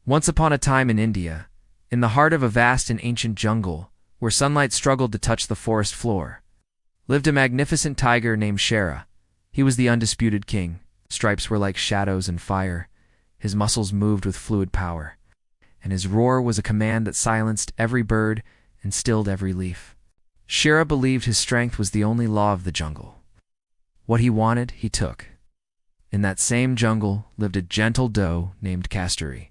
Once upon a time in India, in the heart of a vast and ancient jungle, where sunlight struggled to touch the forest floor, lived a magnificent tiger named Shera. He was the undisputed king. Stripes were like shadows and fire. His muscles moved with fluid power, and his roar was a command that silenced every bird and stilled every leaf. Shera believed his strength was the only law of the jungle. What he wanted, he took. In that same jungle lived a gentle doe named Kasturi.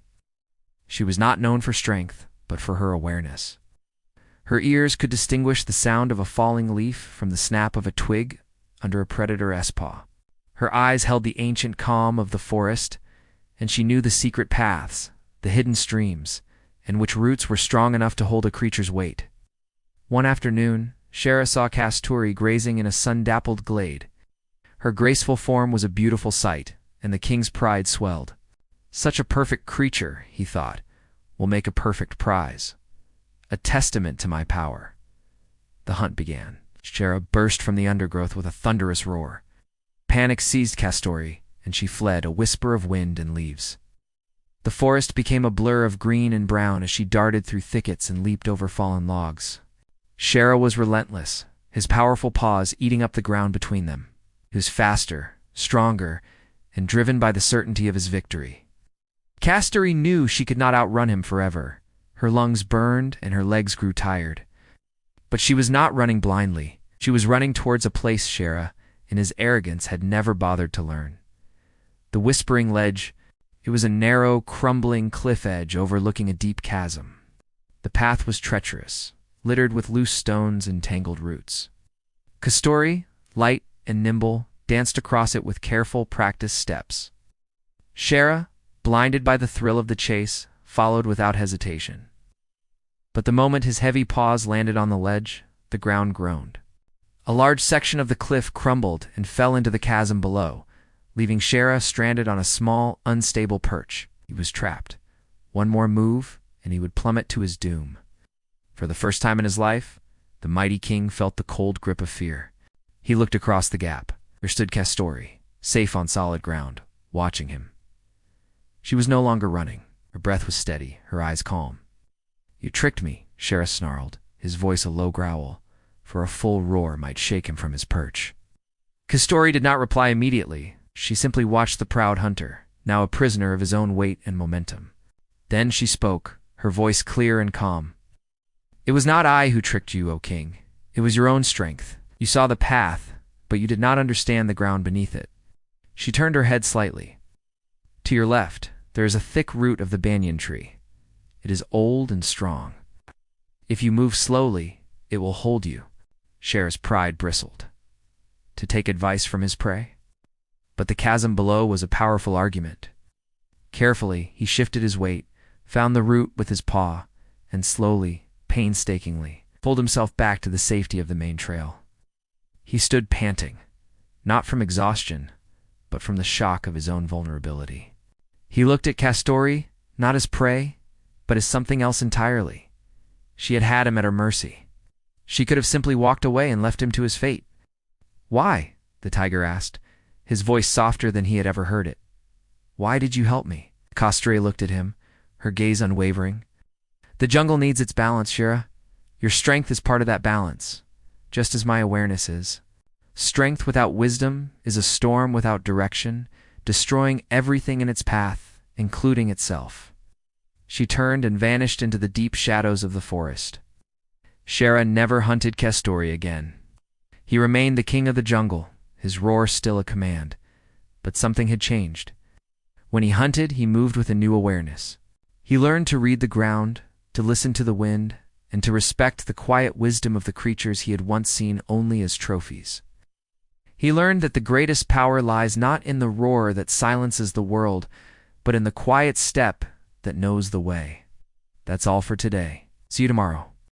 She was not known for strength, but for her awareness. Her ears could distinguish the sound of a falling leaf from the snap of a twig under a predator's paw. Her eyes held the ancient calm of the forest, and she knew the secret paths, the hidden streams, and which roots were strong enough to hold a creature's weight. One afternoon, Shera saw Kasturi grazing in a sun-dappled glade. Her graceful form was a beautiful sight, and the king's pride swelled. Such a perfect creature, he thought, will make a perfect prize. A testament to my power. The hunt began. Shera burst from the undergrowth with a thunderous roar. Panic seized Kasturi, and she fled, a whisper of wind and leaves. The forest became a blur of green and brown as she darted through thickets and leaped over fallen logs. Shera was relentless, his powerful paws eating up the ground between them. He was faster, stronger, and driven by the certainty of his victory. Kasturi knew she could not outrun him forever. Her lungs burned and her legs grew tired. But she was not running blindly. She was running towards a place Shera, in his arrogance, had never bothered to learn. The Whispering Ledge. It was a narrow, crumbling cliff edge overlooking a deep chasm. The path was treacherous, littered with loose stones and tangled roots. Kasturi, light and nimble, danced across it with careful, practiced steps. Shera, blinded by the thrill of the chase, followed without hesitation. But the moment his heavy paws landed on the ledge, the ground groaned. A large section of the cliff crumbled and fell into the chasm below, leaving Shera stranded on a small, unstable perch. He was trapped. One more move, and he would plummet to his doom. For the first time in his life, the mighty king felt the cold grip of fear. He looked across the gap. There stood Kasturi, safe on solid ground, watching him. She was no longer running. Her breath was steady, her eyes calm. "You tricked me," Shera snarled, his voice a low growl, for a full roar might shake him from his perch. Kasturi did not reply immediately. She simply watched the proud hunter, now a prisoner of his own weight and momentum. Then she spoke, her voice clear and calm. "It was not I who tricked you, O king. It was your own strength. You saw the path, but you did not understand the ground beneath it." She turned her head slightly. "To your left, there is a thick root of the banyan tree. It is old and strong. If you move slowly, it will hold you." Shera's pride bristled. To take advice from his prey? But the chasm below was a powerful argument. Carefully, he shifted his weight, found the root with his paw, and slowly, painstakingly, pulled himself back to the safety of the main trail. He stood panting, not from exhaustion, but from the shock of his own vulnerability. He looked at Kasturi, not as prey, but as something else entirely. She had had him at her mercy. She could have simply walked away and left him to his fate. "Why?" the tiger asked, his voice softer than he had ever heard it. "Why did you help me?" Kasturi looked at him, her gaze unwavering. "The jungle needs its balance, Shera. Your strength is part of that balance, just as my awareness is. Strength without wisdom is a storm without direction, destroying everything in its path, including itself." She turned and vanished into the deep shadows of the forest. Shera never hunted Kasturi again. He remained the king of the jungle, his roar still a command. But something had changed. When he hunted, he moved with a new awareness. He learned to read the ground, to listen to the wind, and to respect the quiet wisdom of the creatures he had once seen only as trophies. He learned that the greatest power lies not in the roar that silences the world, but in the quiet step that knows the way. That's all for today. See you tomorrow.